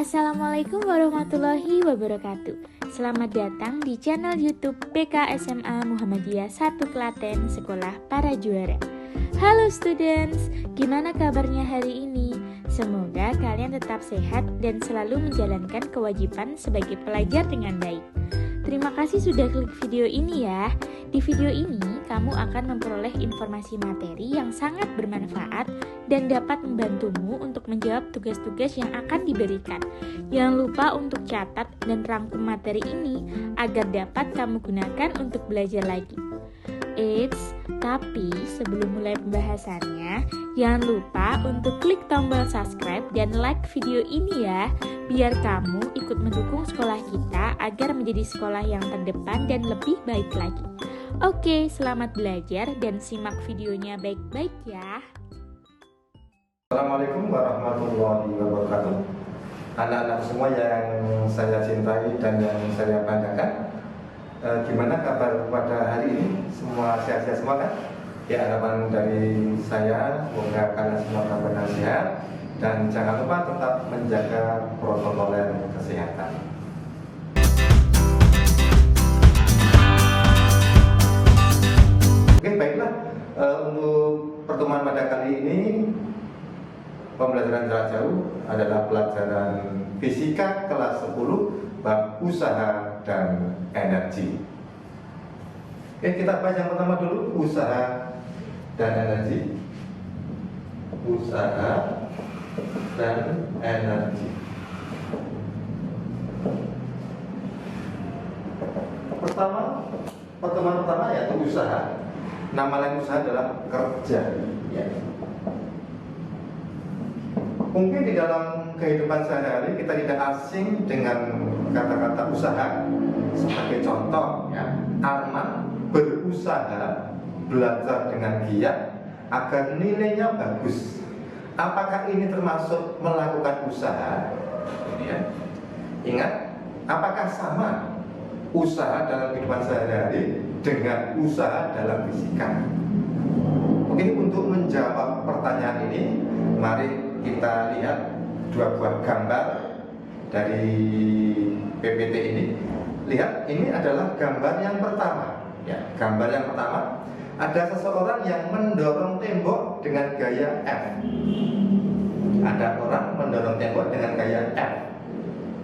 Assalamualaikum warahmatullahi wabarakatuh. Selamat datang di channel YouTube BK SMA Muhammadiyah 1 Klaten Sekolah Para Juara. Halo students, gimana kabarnya hari ini? Semoga kalian tetap sehat dan selalu menjalankan kewajiban sebagai pelajar dengan baik. Terima kasih sudah klik video ini ya. Di video ini, kamu akan memperoleh informasi materi yang sangat bermanfaat dan dapat membantumu untuk menjawab tugas-tugas yang akan diberikan. Jangan lupa untuk catat dan rangkum materi ini agar dapat kamu gunakan untuk belajar lagi. Eits, tapi sebelum mulai pembahasannya, jangan lupa untuk klik tombol subscribe dan like video ini ya, biar kamu ikut mendukung sekolah kita agar menjadi sekolah yang terdepan dan lebih baik lagi. Oke, selamat belajar dan simak videonya baik-baik ya. Assalamualaikum warahmatullahi wabarakatuh. Anak-anak semua yang saya cintai dan yang saya banggakan, gimana kabar pada hari ini? Semua sehat-sehat semua kan? Ya, harapan dari saya semoga kalian semua benar-benar sehat dan jangan lupa tetap menjaga protokol kesehatan. Oke, baiklah, untuk pertemuan pada kali ini pembelajaran jarak jauh adalah pelajaran fisika kelas 10 bab usaha dan energi. Oke, kita bahas yang pertama dulu, usaha dan energi. Usaha dan energi. Pertemuan pertama yaitu usaha. Nama lain usaha adalah kerja. Ya. Mungkin di dalam kehidupan sehari-hari kita tidak asing dengan kata-kata usaha. Sebagai contoh, ya, Arman berusaha belajar dengan giat agar nilainya bagus. Apakah ini termasuk melakukan usaha? Ya. Ingat, apakah sama usaha dalam kehidupan sehari-hari dengan usaha dalam fisika? Oke, untuk menjawab pertanyaan ini, mari kita lihat dua buah gambar dari PPT ini. Lihat, ini adalah gambar yang pertama. Ya, gambar yang pertama ada seseorang yang mendorong tembok dengan gaya F. Ada orang mendorong tembok dengan gaya F.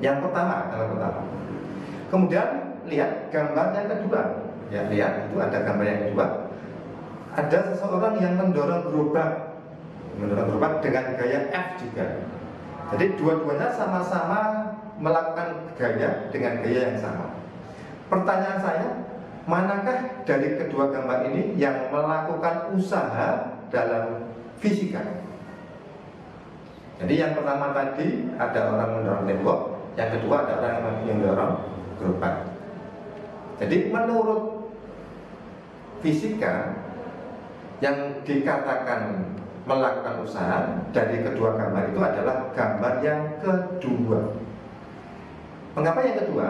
Yang pertama, gambar pertama. Kemudian lihat gambar yang kedua. Ya, lihat itu ada gambar yang kedua. Ada seseorang yang mendorong gerobak dengan gaya F juga. Jadi dua-duanya sama-sama melakukan gaya dengan gaya yang sama. Pertanyaan saya, manakah dari kedua gambar ini yang melakukan usaha dalam fisika? Jadi yang pertama tadi ada orang mendorong tembok, yang kedua ada orang yang mendorong gerobak. Jadi menurut fisika, yang dikatakan melakukan usaha dari kedua gambar itu adalah gambar yang kedua. Mengapa yang kedua?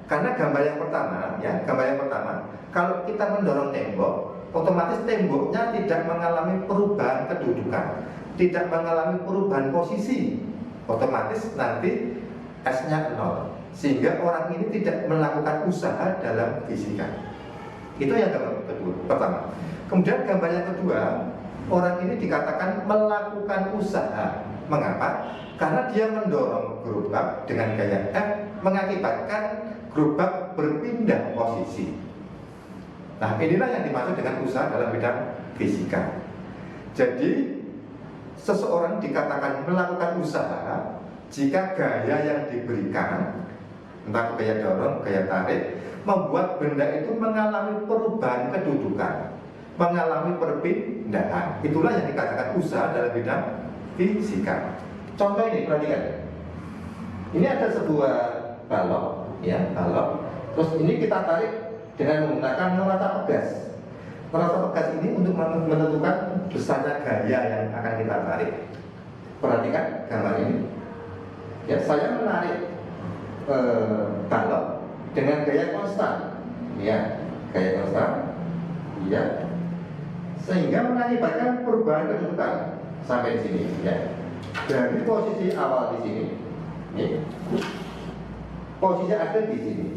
Karena gambar yang pertama, ya, gambar yang pertama, kalau kita mendorong tembok, otomatis temboknya tidak mengalami perubahan kedudukan, tidak mengalami perubahan posisi. Otomatis nanti S-nya 0, sehingga orang ini tidak melakukan usaha dalam fisika. Itu yang gambar kedua, pertama. Kemudian gambar yang kedua, orang ini dikatakan melakukan usaha. Mengapa? Karena dia mendorong gerobak dengan gaya F, mengakibatkan gerobak berpindah posisi. Nah, inilah yang dimaksud dengan usaha dalam bidang fisika. Jadi, seseorang dikatakan melakukan usaha jika gaya yang diberikan, entah gaya dorong, gaya tarik, membuat benda itu mengalami perubahan kedudukan, mengalami perpindahan. Itulah yang dikatakan usaha dalam bidang fisika. Contoh ini, perhatikan. Ini ada sebuah balok, ya, balok. Terus ini kita tarik dengan menggunakan nerata pegas. Nerata pegas ini untuk menentukan besarnya gaya yang akan kita tarik. Perhatikan gambar ini. Ya, saya menarik balok dengan gaya konstan, ya, gaya konstan, ya, sehingga mengakibatkan perubahan kedudukan sampai di sini, ya. Dari posisi awal di sini, posisinya ada di sini.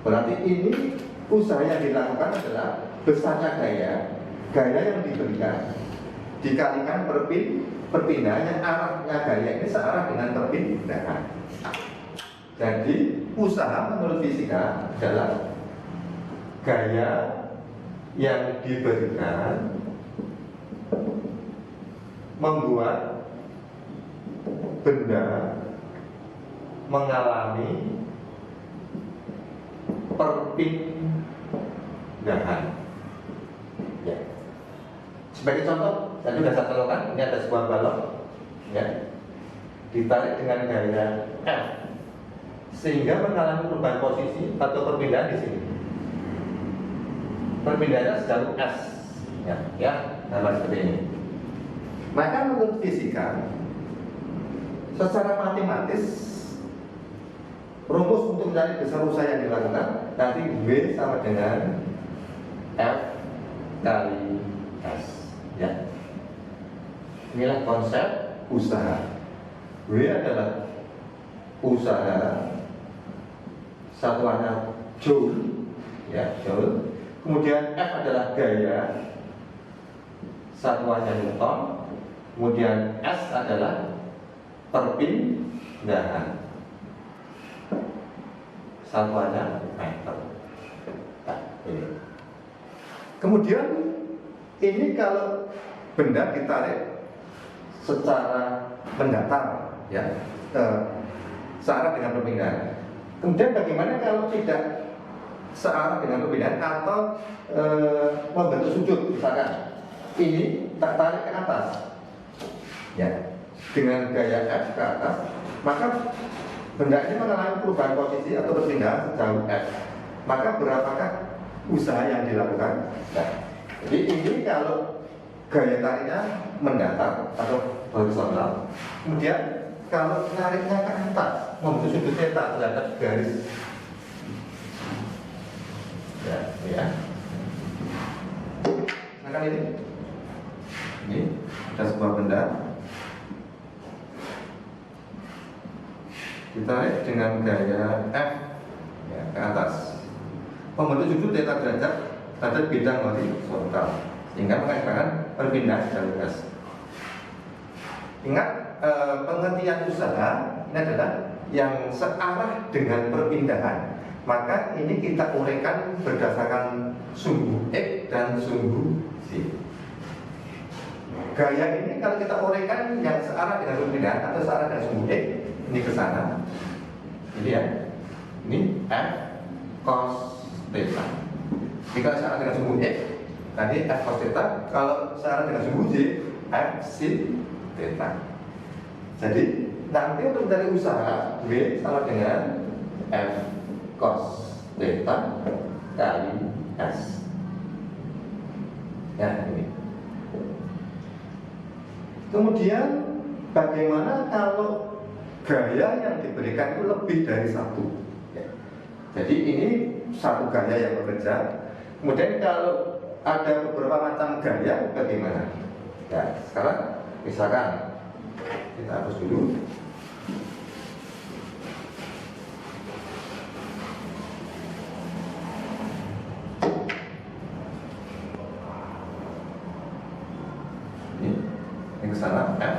Berarti ini usaha yang dilakukan adalah besarnya gaya yang diberikan dikalikan perpindahan, arahnya gaya ini searah dengan perpindahan. Jadi usaha menurut fisika adalah gaya yang diberikan membuat benda mengalami perpindahan. Ya. Sebagai contoh, tadi sudah saya contohkan, ini ada sebuah balon, ya, ditarik dengan gaya F, sehingga mengalami perubahan posisi atau perpindahan di sini. Perpindahannya sejauh S, ya, gambar seperti ini. Maka menurut fisika, secara matematis, rumus untuk mencari besar usaha yang dilakukan nanti W sama dengan F kali S, ya. Inilah konsep usaha. W adalah usaha, satuannya joule, ya, joule. Kemudian F adalah gaya, satuannya Newton. Kemudian S adalah perpindahan, satuannya meter. Nah, ini. Kemudian ini kalau benda ditarik secara mendatar, ya, searah dengan perpindahan. Kemudian bagaimana kalau tidak searah dengan perpindahan atau membentuk sudut, misalkan ini tak tarik ke atas, ya, dengan gaya F ke atas, maka benda ini mengalami perubahan posisi atau perpindahan sejauh F. Maka berapakah usaha yang dilakukan? Nah, jadi ini kalau gaya tariknya mendatar atau horizontal, kemudian kalau nariknya ke atas membentuk sudut theta terhadap garis, ya. Nah, ini ada sebuah benda ditarik dengan gaya F, ya, ke atas, membentuk sudut theta derajat pada bidang horizontal, sehingga mengakibatkan perpindahan sejauh S. Ingat, pengertian usaha ini adalah yang searah dengan perpindahan. Maka ini kita uraikan berdasarkan sumbu X dan sumbu Z. Gaya ini kalau kita uraikan yang searah dengan perpindahan atau searah dengan sumbu X, ini ke sana, ini, ya, ini F cos theta. Jika searah dengan sumbu X, tadi F cos theta. Kalau searah dengan sumbu Z, F sin theta. Jadi nanti untuk mencari usaha, W sama dengan F cos theta kali S. Ya, ini. Kemudian bagaimana kalau gaya yang diberikan itu lebih dari satu, ya. Jadi ini satu gaya yang bekerja. Kemudian kalau ada beberapa macam gaya, bagaimana? Ya, sekarang misalkan kita hapus dulu. Ini ke sana F,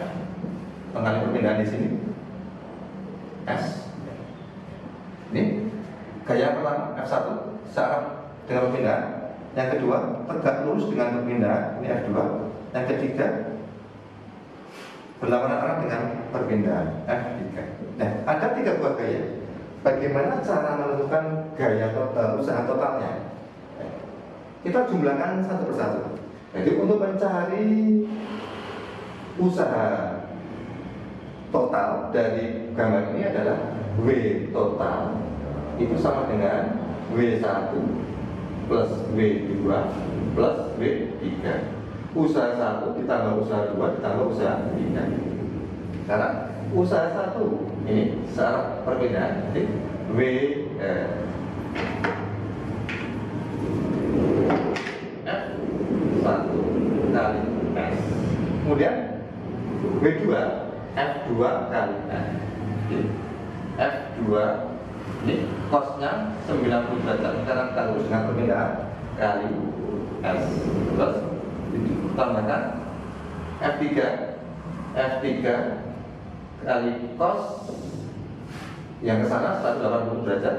pengalihan perpindahan di sini S. Ini gaya pertama F1 searah dengan perpindahan. Yang kedua tegak lurus dengan perpindahan, ini F2. Yang ketiga berlawanan arah dengan perpindahan, F3. Nah, ada 3 buah gaya. Bagaimana cara menentukan gaya total, usaha totalnya? Kita jumlahkan satu persatu. Jadi untuk mencari usaha total dari gambar ini adalah W total itu sama dengan W1 plus W2 plus W3. Usaha 1 ditambah usaha 2 ditambah usaha 3. Sekarang usaha 1 ini searah perpindahan, jadi W F1 kali S. Kemudian W2 F2 kali S. F2 Ini cosnya 90 derajat. Sekarang kita urus dengan perbedaan kali S, terus ditambahkan F3 kali cos yang ke sana 180 derajat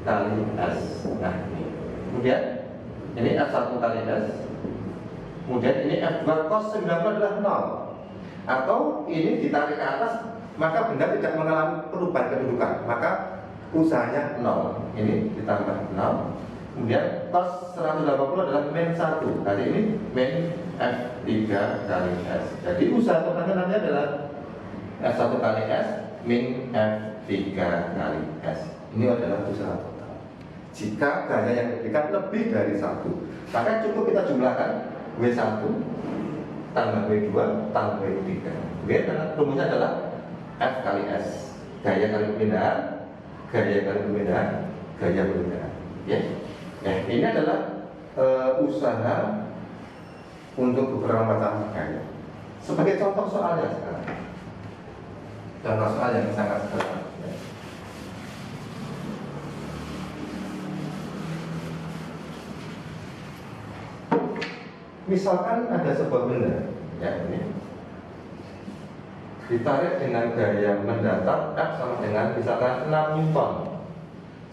kali S. Nah, ini. Kemudian ini F1 kali S. Kemudian ini F2 cos 90 adalah 0. Atau ini ditarik ke atas, maka benda tidak mengalami perubahan kedudukan, maka usahanya 0. Ini ditambah 0. Kemudian cos 180 adalah min 1. Kali ini min F3 kali S. Jadi usaha pertanyaannya adalah F1 kali S min F3 kali S. Ini adalah usaha total. Jika gaya yang diberikan lebih dari 1, maka cukup kita jumlahkan W1 tambah W2 tambah W3. W karena rumusnya adalah F kali S. Gaya kali perpindahan, gaya kali perpindahan, gaya perpindahan. Ya. Nah, ini adalah usaha untuk beberapa macam gaya. Sebagai contoh soalnya sekarang. Contoh soal yang sangat sederhana. Misalkan ada sebuah benda, ya ini ditarik dengan gaya mendatar F sama dengan misalkan 6 Newton,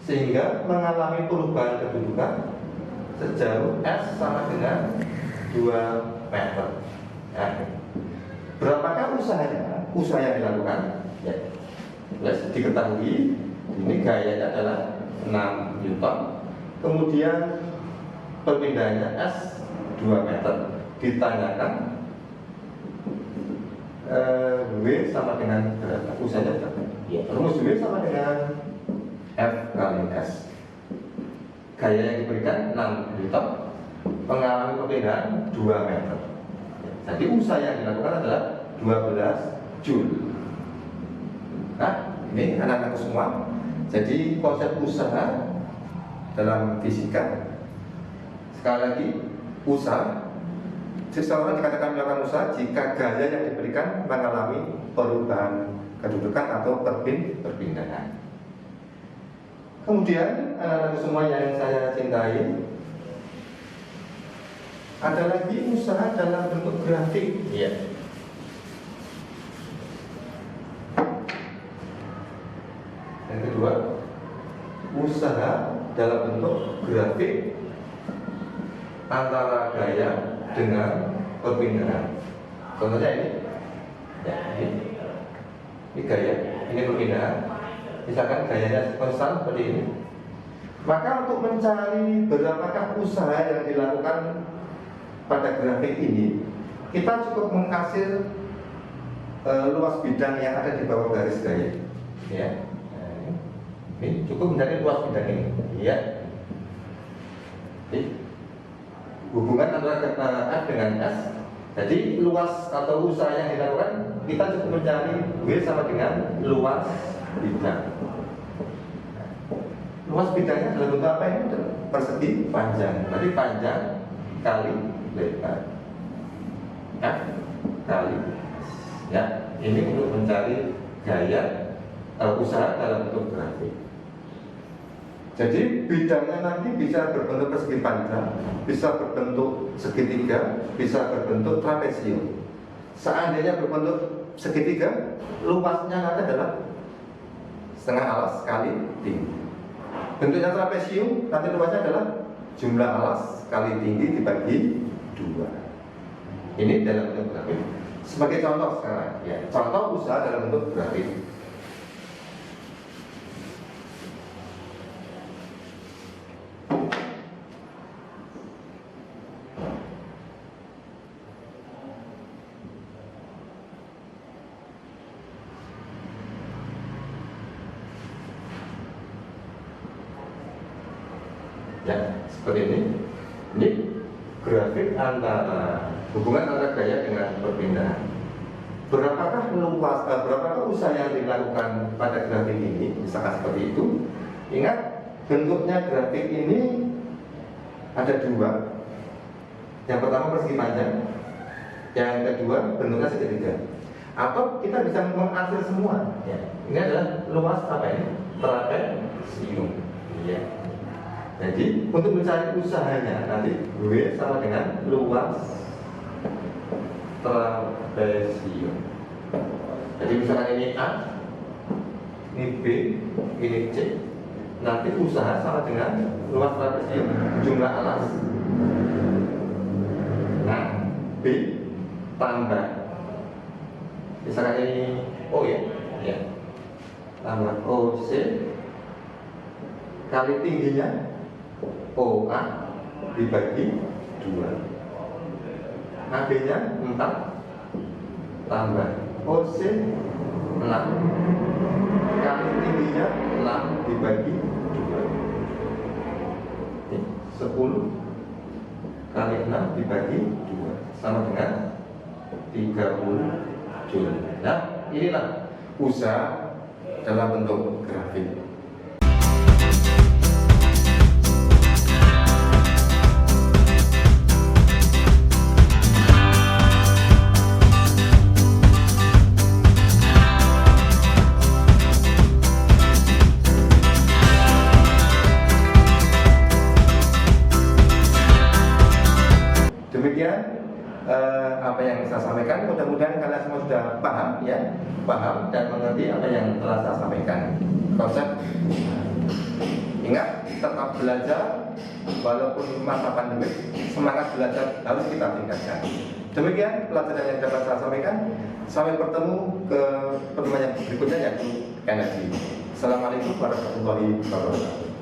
sehingga mengalami perubahan kedudukan sejauh S sama dengan 2 meter. Ya. Berapakah usahanya? Usaha yang dilakukan? Ya. Diketahui ini gayanya adalah 6 Newton, kemudian perpindahannya S 2 meter. Ditanyakan W sama dengan berapa? Usahanya berapa? Ya. Rumus W sama dengan F kali S. Gaya yang diberikan 6 Newton, mengalami perpindahan 2 meter. Jadi usaha yang dilakukan adalah 12 Joule. Nah, ini anak-anak semua. Jadi konsep usaha dalam fisika, sekali lagi, usaha, seseorang dikatakan melakukan usaha jika gaya yang diberikan mengalami perubahan kedudukan atau perpindahan. Kemudian anak-anak semua yang saya cintai, ada lagi usaha dalam bentuk grafik. Ya. Yang kedua, usaha dalam bentuk grafik antara gaya dengan perpindahan. Contohnya ini, ya, ini gaya, ini perpindahan. Misalkan gayanya konstan seperti ini. Maka untuk mencari berapakah usaha yang dilakukan pada grafik ini, kita cukup menghasil luas bidang yang ada di bawah garis gaya. Ya. Ini cukup mencari luas bidang ini. Ya. Hubungan antara F dengan S. Jadi luas atau usaha yang dilakukan, kita cukup mencari W sama dengan luas bidang. Luas bidangnya dalam bentuk apa ini? Persegi panjang. Berarti panjang kali lebar. F kali S. Ya, ini untuk mencari gaya usaha dalam bentuk grafik. Jadi bidangnya nanti bisa berbentuk persegi panjang, bisa berbentuk segitiga, bisa berbentuk trapesium. Seandainya berbentuk segitiga, luasnya nanti adalah setengah alas kali tinggi. Bentuknya trapesium, nanti luasnya adalah jumlah alas kali tinggi dibagi 2. Ini dalam bentuk grafik. Sebagai contoh sekarang, ya, contoh usaha dalam bentuk grafik. Ya, seperti ini. Ini grafik antara hubungan antara gaya dengan perpindahan. Berapakah berapakah usaha yang dilakukan pada grafik ini? Misalkan seperti itu. Ingat, bentuknya grafik ini ada 2. Yang pertama persegi panjang, yang kedua bentuknya segitiga. Atau kita bisa mengarsir semua. Ya. Ini adalah luas apa ini? Trapesium. Ya. Jadi untuk mencari usahanya nanti W sama dengan luas trapesium. Jadi misalkan ini A, ini B, ini C. Nanti usaha sama dengan luas trapesium jumlah alas. Nah, B tambah. Misalkan ini O ya, ya. Tambah OC kali tingginya OA dibagi 2. AB-nya 4 tambah OC 6 kali tingginya 6 dibagi 2. Ini 10 kali 6 dibagi 2 sama dengan 30 Joule. Nah, inilah usaha dalam bentuk grafik. Demikian apa yang saya sampaikan. Mudah-mudahan kalian semua sudah paham ya, paham dan mengerti apa yang telah saya sampaikan. Konsep, ingat tetap belajar walaupun masa pandemi, semangat belajar harus kita tingkatkan. Demikian pelajaran yang dapat saya sampaikan. Sampai bertemu ke pertemuan yang berikutnya yaitu energi. Assalamualaikum warahmatullahi wabarakatuh.